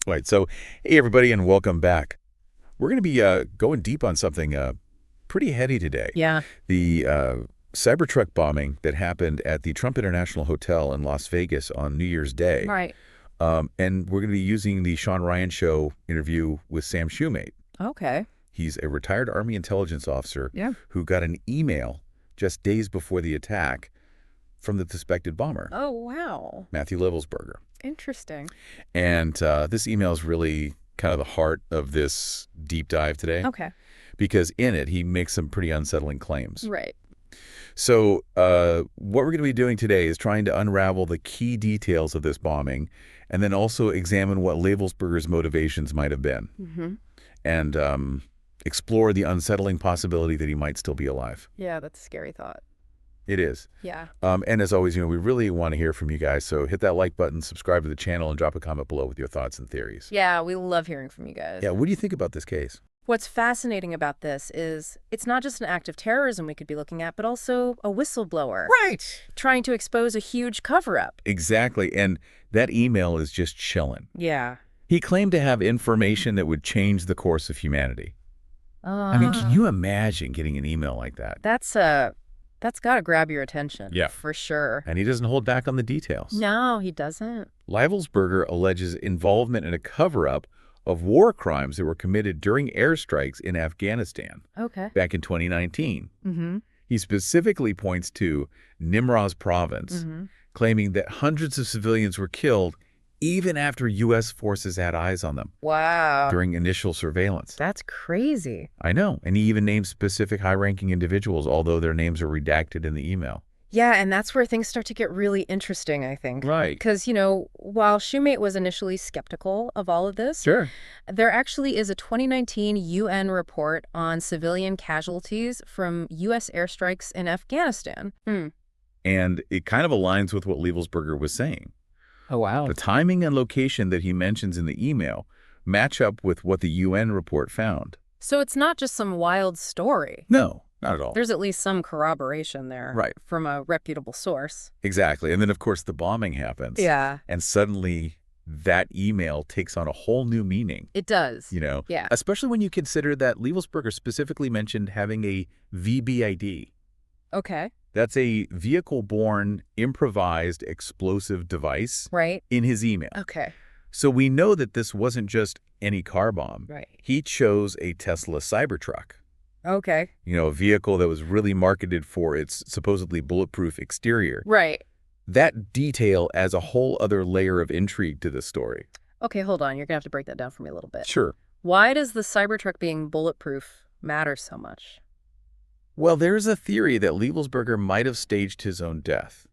All right, so hey, everybody, and welcome back. We're going to be going deep on something pretty heady today. Yeah. The Cybertruck bombing that happened at the Trump International Hotel in Las Vegas on New Year's Day. Right. And we're going to be using the Sean Ryan Show interview with Sam Shoemate. Okay. He's a retired Army intelligence officer who got an email just days before the attack from the suspected bomber. Oh, wow. Matthew Levelsberger. Interesting. And this email is really kind of the heart of this deep dive today. Okay. Because in it, he makes some pretty unsettling claims. Right. So what we're going to be doing today is trying to unravel the key details of this bombing and then also examine what Levelsberger's motivations might have been. Mm-hmm. And explore the unsettling possibility that he might still be alive. Yeah, that's a scary thought. It is. Yeah. And as always, we really want to hear from you guys. So hit that like button, subscribe to the channel, and drop a comment below with your thoughts and theories. Yeah, we love hearing from you guys. Yeah, what do you think about this case? What's fascinating about this is it's not just an act of terrorism we could be looking at, but also a whistleblower. Right. Trying to expose a huge cover-up. Exactly. And that email is just chilling. Yeah. He claimed to have information that would change the course of humanity. I mean, can you imagine getting an email like that? That's got to grab your attention. Yeah. For sure. And he doesn't hold back on the details. No, he doesn't. Levelsberger alleges involvement in a cover-up of war crimes that were committed during airstrikes in Afghanistan back in 2019. Mm-hmm. He specifically points to Nimroz province, claiming that hundreds of civilians were killed even after U.S. forces had eyes on them. Wow. During initial surveillance. That's crazy. I know. And he even named specific high-ranking individuals, although their names are redacted in the email. Yeah, and that's where things start to get really interesting, I think. Right. Because, while Shoemate was initially skeptical of all of this, there actually is a 2019 UN report on civilian casualties from U.S. airstrikes in Afghanistan. And it kind of aligns with what Levelsberger was saying. Oh, wow. The timing and location that he mentions in the email match up with what the UN report found. So it's not just some wild story. No, not at all. There's at least some corroboration there. Right. From a reputable source. Exactly. And then, of course, the bombing happens. Yeah. And suddenly that email takes on a whole new meaning. It does. Yeah. Especially when you consider that Levelsberger specifically mentioned having a VBID. Okay. That's a vehicle-borne, improvised explosive device in his email. Okay. So we know that this wasn't just any car bomb. Right. He chose a Tesla Cybertruck. Okay. A vehicle that was really marketed for its supposedly bulletproof exterior. Right. That detail adds a whole other layer of intrigue to this story. Okay, hold on. You're going to have to break that down for me a little bit. Sure. Why does the Cybertruck being bulletproof matter so much? Well, there's a theory that Levelsberger might have staged his own death.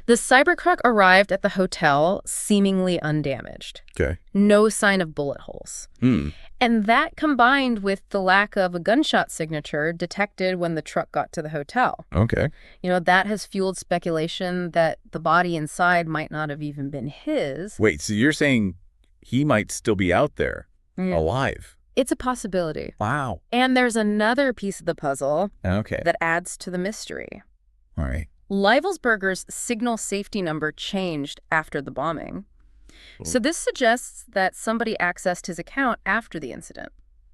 The Cybertruck arrived at the hotel seemingly undamaged. Okay. No sign of bullet holes. And that combined with the lack of a gunshot signature detected when the truck got to the hotel. Okay. That has fueled speculation that the body inside might not have even been his. Wait, so you're saying he might still be out there, alive? It's a possibility. Wow. And there's another piece of the puzzle that adds to the mystery. All right. Levelsberger's signal safety number changed after the bombing. So this suggests that somebody accessed his account after the incident.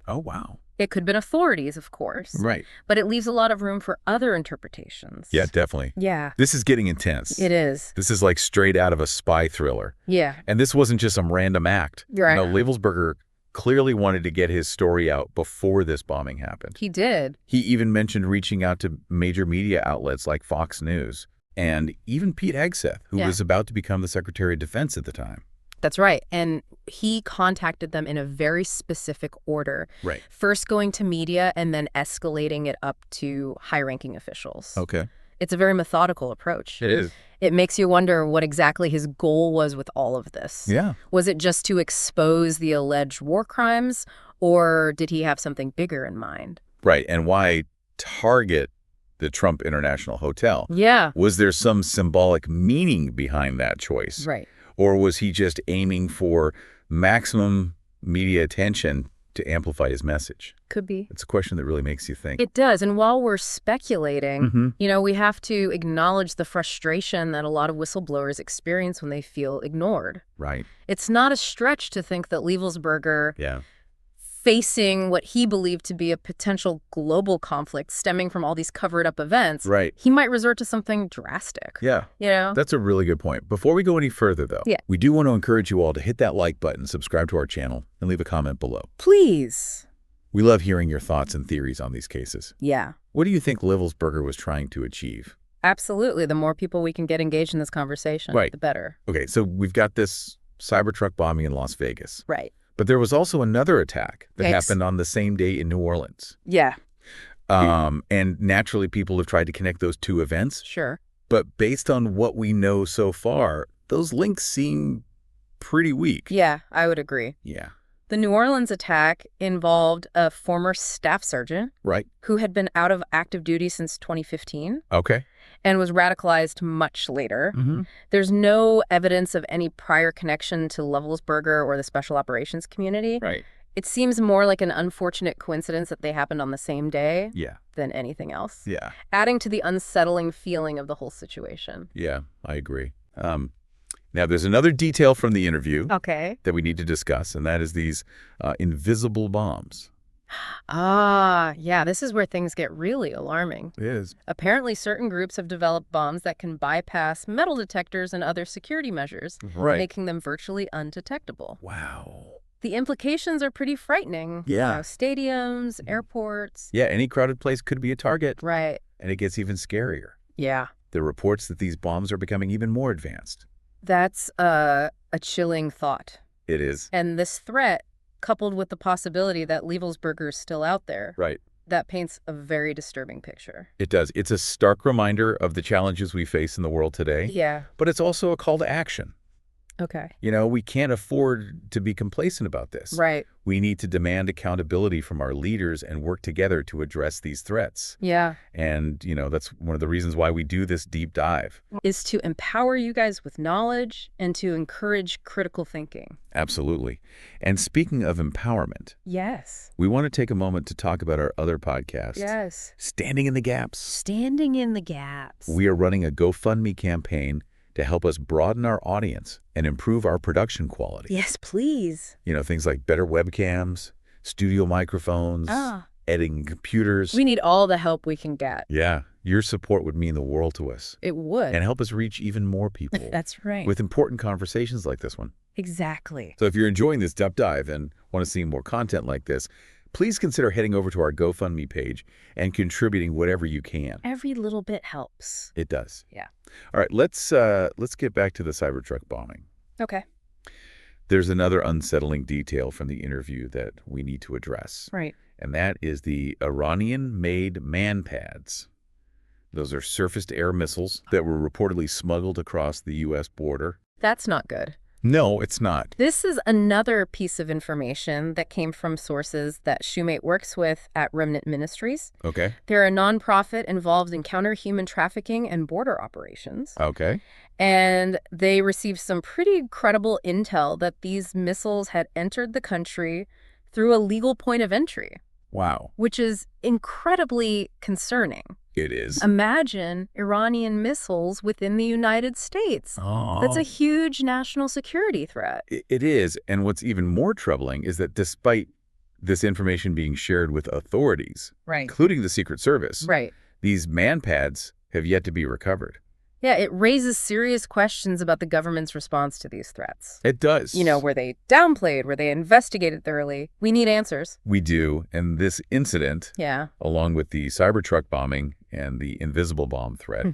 Oh, wow. It could have been authorities, of course. Right. But it leaves a lot of room for other interpretations. Yeah, definitely. Yeah. This is getting intense. It is. This is like straight out of a spy thriller. Yeah. And this wasn't just some random act. Right. Levelsberger clearly wanted to get his story out before this bombing happened. He did. He even mentioned reaching out to major media outlets like Fox News and even Pete Hegseth, who was about to become the Secretary of Defense at the time. That's right. And he contacted them in a very specific order. Right. First going to media and then escalating it up to high-ranking officials. Okay. It's a very methodical approach. It is. It makes you wonder what exactly his goal was with all of this. Yeah. Was it just to expose the alleged war crimes, or did he have something bigger in mind? Right. And why target the Trump International Hotel? Yeah. Was there some symbolic meaning behind that choice? Right. Or was he just aiming for maximum media attention to amplify his message? Could be. It's a question that really makes you think. It does. And while we're speculating, we have to acknowledge the frustration that a lot of whistleblowers experience when they feel ignored. Right. It's not a stretch to think that Levelsberger, facing what he believed to be a potential global conflict stemming from all these covered-up events, he might resort to something drastic. Yeah. That's a really good point. Before we go any further, though, we do want to encourage you all to hit that like button, subscribe to our channel, and leave a comment below. Please. We love hearing your thoughts and theories on these cases. Yeah. What do you think Levelsberger was trying to achieve? Absolutely. The more people we can get engaged in this conversation, the better. Okay, so we've got this Cybertruck bombing in Las Vegas. Right. But there was also another attack that happened on the same day in New Orleans. Yeah. And naturally, people have tried to connect those two events. Sure. But based on what we know so far, those links seem pretty weak. Yeah, I would agree. Yeah. The New Orleans attack involved a former staff sergeant who had been out of active duty since 2015. Okay. And was radicalized much later. There's no evidence of any prior connection to Levelsberger or the special operations community. Right. It seems more like an unfortunate coincidence that they happened on the same day than anything else. Yeah. Adding to the unsettling feeling of the whole situation. Yeah, I agree. Now, there's another detail from the interview that we need to discuss, and that is these invisible bombs. Yeah, this is where things get really alarming. It is. Apparently, certain groups have developed bombs that can bypass metal detectors and other security measures, making them virtually undetectable. Wow. The implications are pretty frightening. Yeah. Stadiums, airports. Yeah, any crowded place could be a target. Right. And it gets even scarier. Yeah. There are reports that these bombs are becoming even more advanced. That's a chilling thought. It is. And this threat, coupled with the possibility that Levelsberger is still out there, that paints a very disturbing picture. It does. It's a stark reminder of the challenges we face in the world today. Yeah. But it's also a call to action. Okay. We can't afford to be complacent about this. Right. We need to demand accountability from our leaders and work together to address these threats. Yeah. And, that's one of the reasons why we do this deep dive. Is to empower you guys with knowledge and to encourage critical thinking. Absolutely. And speaking of empowerment. Yes. We want to take a moment to talk about our other podcast. Yes. Standing in the Gaps. Standing in the Gaps. We are running a GoFundMe campaign to help us broaden our audience and improve our production quality. Yes, please. Things like better webcams, studio microphones, editing computers. We need all the help we can get. Yeah. Your support would mean the world to us. It would. And help us reach even more people. That's right. With important conversations like this one. Exactly. So if you're enjoying this deep dive and want to see more content like this, please consider heading over to our GoFundMe page and contributing whatever you can. Every little bit helps. It does. Yeah. All right, let's get back to the Cybertruck bombing. Okay. There's another unsettling detail from the interview that we need to address. Right. And that is the Iranian-made man-pads. Those are surface-to-air missiles that were reportedly smuggled across the U.S. border. That's not good. No, it's not. This is another piece of information that came from sources that Shoemate works with at Remnant Ministries. Okay. They're a nonprofit involved in counter-human trafficking and border operations. Okay. And they received some pretty credible intel that these missiles had entered the country through a legal point of entry. Wow. Which is incredibly concerning. It is. Imagine Iranian missiles within the United States. Oh. That's a huge national security threat. It is. And what's even more troubling is that despite this information being shared with authorities, including the Secret Service, these man-pads have yet to be recovered. Yeah, it raises serious questions about the government's response to these threats. It does. Were they downplayed? Were they investigated thoroughly? We need answers. We do. And this incident, along with the Cybertruck bombing and the invisible bomb threat,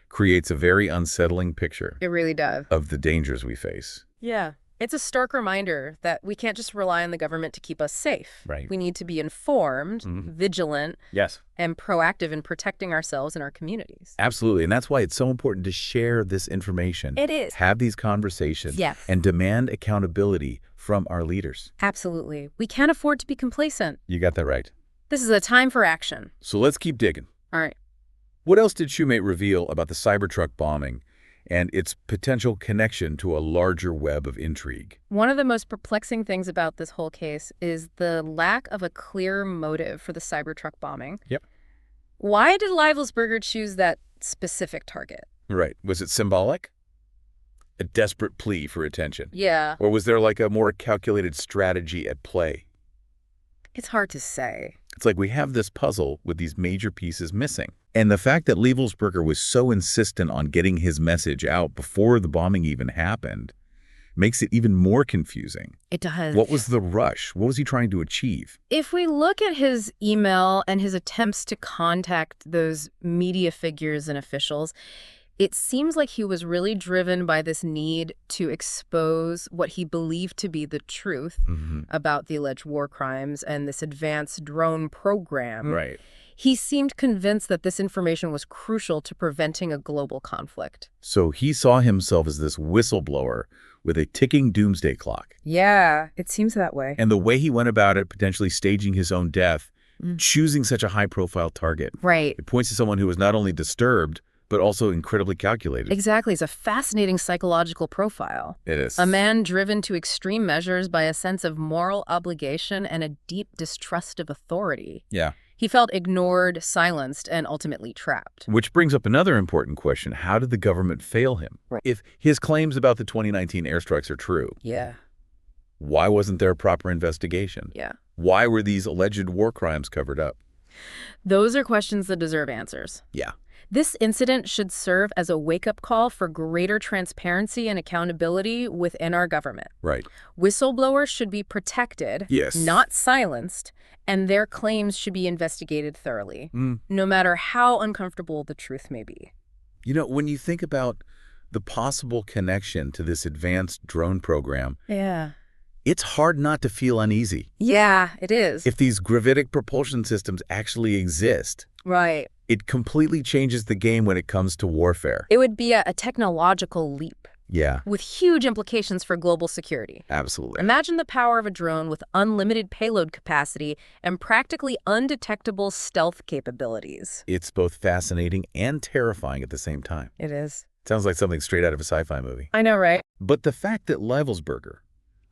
creates a very unsettling picture. It really does. Of the dangers we face. Yeah. It's a stark reminder that we can't just rely on the government to keep us safe. Right. We need to be informed, vigilant, and proactive in protecting ourselves and our communities. Absolutely. And that's why it's so important to share this information. It is. Have these conversations. Yes. And demand accountability from our leaders. Absolutely. We can't afford to be complacent. You got that right. This is a time for action. So let's keep digging. All right. What else did Shoemate reveal about the Cybertruck bombing and its potential connection to a larger web of intrigue. One of the most perplexing things about this whole case is the lack of a clear motive for the Cybertruck bombing. Yep. Why did Leibelsberger choose that specific target? Right. Was it symbolic? A desperate plea for attention? Yeah. Or was there like a more calculated strategy at play? It's hard to say. It's like we have this puzzle with these major pieces missing. And the fact that Leibelsberger was so insistent on getting his message out before the bombing even happened makes it even more confusing. It does. What was the rush? What was he trying to achieve? If we look at his email and his attempts to contact those media figures and officials, it seems like he was really driven by this need to expose what he believed to be the truth about the alleged war crimes and this advanced drone program. Right. He seemed convinced that this information was crucial to preventing a global conflict. So he saw himself as this whistleblower with a ticking doomsday clock. Yeah, it seems that way. And the way he went about it, potentially staging his own death, choosing such a high-profile target. Right. It points to someone who was not only disturbed, but also incredibly calculated. Exactly. It's a fascinating psychological profile. It is. A man driven to extreme measures by a sense of moral obligation and a deep distrust of authority. Yeah. He felt ignored, silenced, and ultimately trapped. Which brings up another important question. How did the government fail him? Right. If his claims about the 2019 airstrikes are true, Yeah. why wasn't there a proper investigation? Yeah. Why were these alleged war crimes covered up? Those are questions that deserve answers. Yeah. This incident should serve as a wake-up call for greater transparency and accountability within our government. Right. Whistleblowers should be protected, Yes. not silenced, and their claims should be investigated thoroughly, no matter how uncomfortable the truth may be. You know, when you think about the possible connection to this advanced drone program, Yeah. it's hard not to feel uneasy. Yeah, it is. If these gravitic propulsion systems actually exist, Right. it completely changes the game when it comes to warfare. It would be a technological leap Yeah, with huge implications for global security. absolutely. Imagine the power of a drone with unlimited payload capacity and practically undetectable stealth capabilities. It's both fascinating and terrifying at the same time. It is. Sounds like something straight out of a sci-fi movie. I know, right? But the fact that Leibelsberger,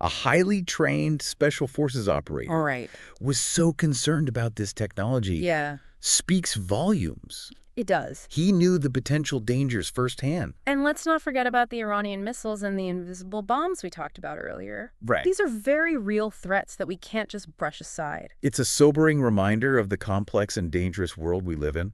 a highly trained special forces operator, All right. was so concerned about this technology Yeah, speaks volumes. it does. He knew the potential dangers firsthand. And let's not forget about the Iranian missiles and the invisible bombs we talked about earlier. Right. These are very real threats that we can't just brush aside. It's a sobering reminder of the complex and dangerous world we live in,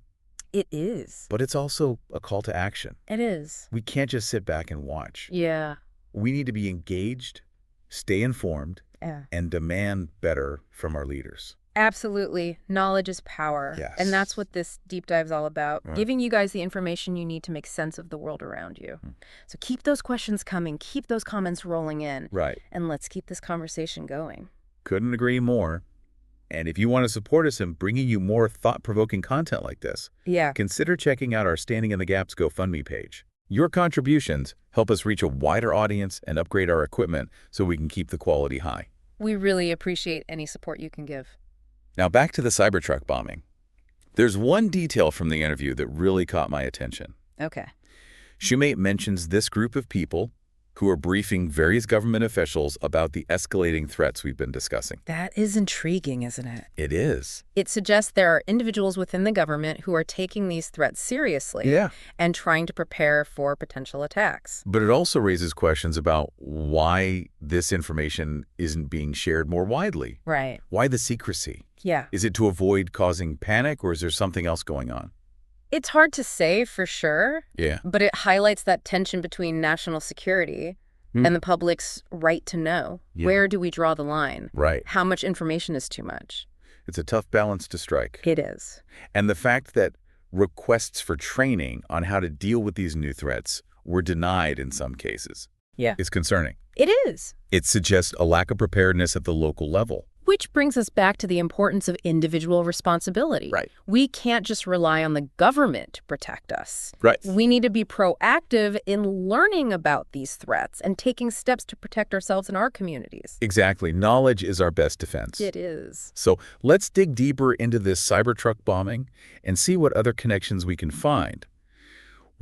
It is. but it's also a call to action. It is. We can't just sit back and watch. Yeah. We need to be engaged, stay informed, Yeah. and demand better from our leaders. Absolutely. Knowledge is power. Yes. And that's what this deep dive is all about, Right. giving you guys the information you need to make sense of the world around you. So keep those questions coming, keep those comments rolling in, Right. and let's keep this conversation going. Couldn't agree more. And if you want to support us in bringing you more thought-provoking content like this, Yeah. consider checking out our Standing in the Gaps GoFundMe page. Your contributions help us reach a wider audience and upgrade our equipment so we can keep the quality high. We really appreciate any support you can give. Now back to the Cybertruck bombing. There's one detail from the interview that really caught my attention. Okay. Shoemate mentions this group of people who are briefing various government officials about the escalating threats we've been discussing. That is intriguing, isn't it? It is. It suggests there are individuals within the government who are taking these threats seriously Yeah. and trying to prepare for potential attacks. But it also raises questions about why this information isn't being shared more widely. Right. Why the secrecy? Yeah. Is it to avoid causing panic, or is there something else going on? It's hard to say for sure, Yeah. but it highlights that tension between national security and the public's right to know. Yeah. Where do we draw the line? Right. How much information is too much? It's a tough balance to strike. It is. And the fact that requests for training on how to deal with these new threats were denied in some cases is concerning. It is. It suggests a lack of preparedness at the local level. Which brings us back to the importance of individual responsibility. Right. We can't just rely on the government to protect us. Right. We need to be proactive in learning about these threats and taking steps to protect ourselves and our communities. Exactly. Knowledge is our best defense. It is. So let's dig deeper into this Cybertruck bombing and see what other connections we can find.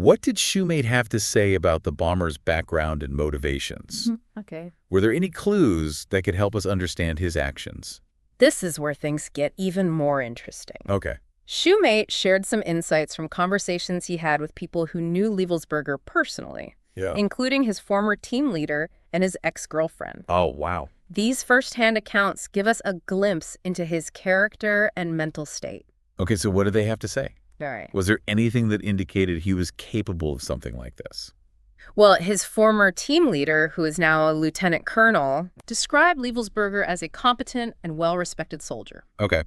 What did Shoemate have to say about the bomber's background and motivations? Okay. Were there any clues that could help us understand his actions? This is where things get even more interesting. Okay. Shoemate shared some insights from conversations he had with people who knew Levelsberger personally, including his former team leader and his ex-girlfriend. Oh, wow. These first-hand accounts give us a glimpse into his character and mental state. Okay, so what did they have to say? All right. Was there anything that indicated he was capable of something like this? Well, his former team leader, who is now a lieutenant colonel, described Levelsberger as a competent and well-respected soldier. Okay.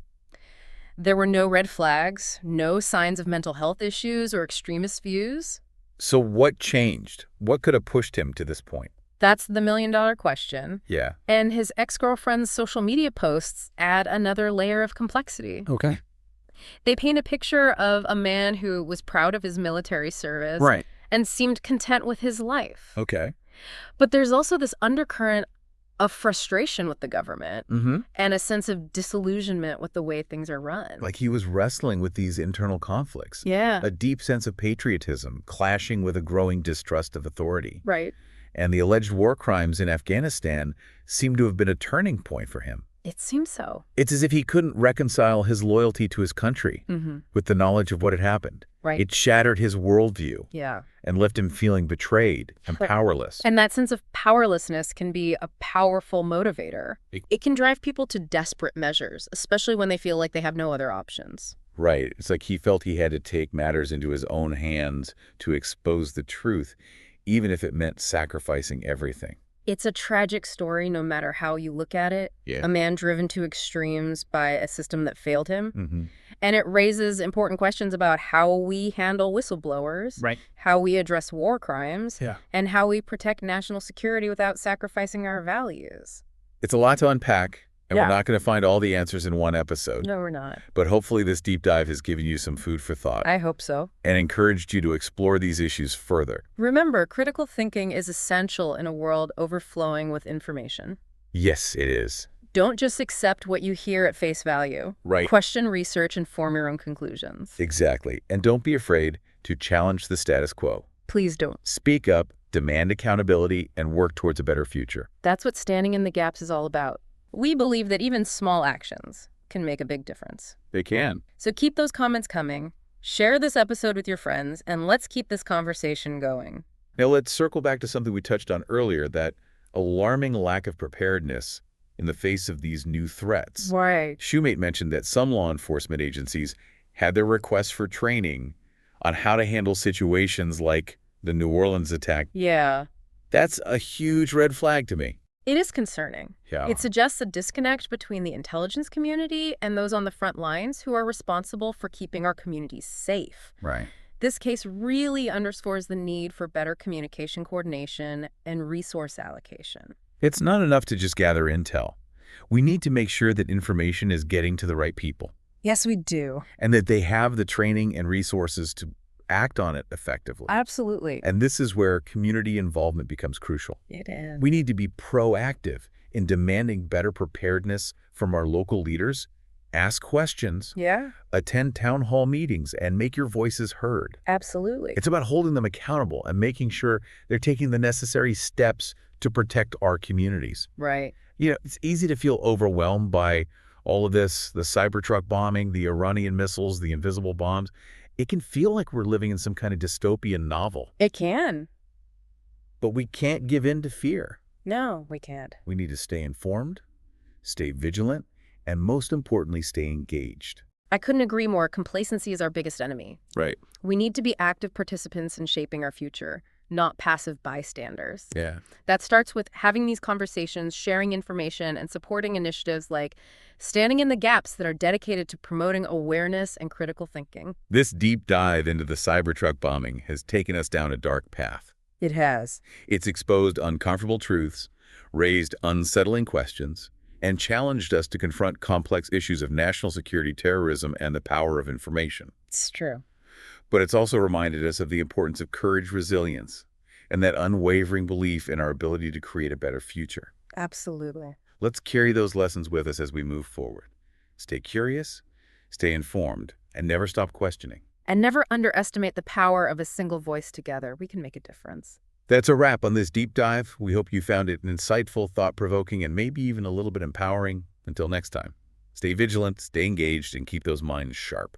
There were no red flags, no signs of mental health issues or extremist views. So what changed? What could have pushed him to this point? That's the million-dollar question. Yeah. And his ex-girlfriend's social media posts add another layer of complexity. Okay. They paint a picture of a man who was proud of his military service and seemed content with his life. Okay. But there's also this undercurrent of frustration with the government and a sense of disillusionment with the way things are run. Like he was wrestling with these internal conflicts. Yeah. A deep sense of patriotism clashing with a growing distrust of authority. Right. And the alleged war crimes in Afghanistan seem to have been a turning point for him. It seems so. It's as if he couldn't reconcile his loyalty to his country with the knowledge of what had happened. Right. It shattered his worldview and left him feeling betrayed and powerless. And that sense of powerlessness can be a powerful motivator. It can drive people to desperate measures, especially when they feel like they have no other options. Right. It's like he felt he had to take matters into his own hands to expose the truth, even if it meant sacrificing everything. It's a tragic story no matter how you look at it. Yeah. A man driven to extremes by a system that failed him. And it raises important questions about how we handle whistleblowers, how we address war crimes, and how we protect national security without sacrificing our values. It's a lot to unpack, and we're not going to find all the answers in one episode. No, we're not. But hopefully this deep dive has given you some food for thought. I hope so. And encouraged you to explore these issues further. Remember, critical thinking is essential in a world overflowing with information. Yes, it is. Don't just accept what you hear at face value. Right. Question, research, and form your own conclusions. Exactly. And don't be afraid to challenge the status quo. Please don't. Speak up, demand accountability, and work towards a better future. That's what Standing in the Gaps is all about. We believe that even small actions can make a big difference. They can. So keep those comments coming, share this episode with your friends, and let's keep this conversation going. Now let's circle back to something we touched on earlier, that alarming lack of preparedness in the face of these new threats. Right. Shoemate mentioned that some law enforcement agencies had their requests for training on how to handle situations like the New Orleans attack. Yeah. That's a huge red flag to me. It is concerning. Yeah. It suggests a disconnect between the intelligence community and those on the front lines who are responsible for keeping our communities safe. Right. This case really underscores the need for better communication coordination and resource allocation. It's not enough to just gather intel. We need to make sure that information is getting to the right people. Yes, we do. And that they have the training and resources to act on it effectively. Absolutely. And this is where community involvement becomes crucial. It is. We need to be proactive in demanding better preparedness from our local leaders, ask questions, attend town hall meetings, and make your voices heard. Absolutely. It's about holding them accountable and making sure they're taking the necessary steps to protect our communities. Right. You know, it's easy to feel overwhelmed by all of this, the Cybertruck bombing, the Iranian missiles, the invisible bombs. It can feel like we're living in some kind of dystopian novel. It can. But we can't give in to fear. No, we can't. We need to stay informed, stay vigilant, and most importantly, stay engaged. I couldn't agree more. Complacency is our biggest enemy. Right. We need to be active participants in shaping our future, not passive bystanders. Yeah. That starts with having these conversations, sharing information, and supporting initiatives like Standing in the Gaps that are dedicated to promoting awareness and critical thinking. This deep dive into the Cybertruck bombing has taken us down a dark path. It has. It's exposed uncomfortable truths, raised unsettling questions, and challenged us to confront complex issues of national security, terrorism, and the power of information. It's true. But it's also reminded us of the importance of courage, resilience, and that unwavering belief in our ability to create a better future. Absolutely. Let's carry those lessons with us as we move forward. Stay curious, stay informed, and never stop questioning. And never underestimate the power of a single voice together. We can make a difference. That's a wrap on this deep dive. We hope you found it insightful, thought-provoking, and maybe even a little bit empowering. Until next time, stay vigilant, stay engaged, and keep those minds sharp.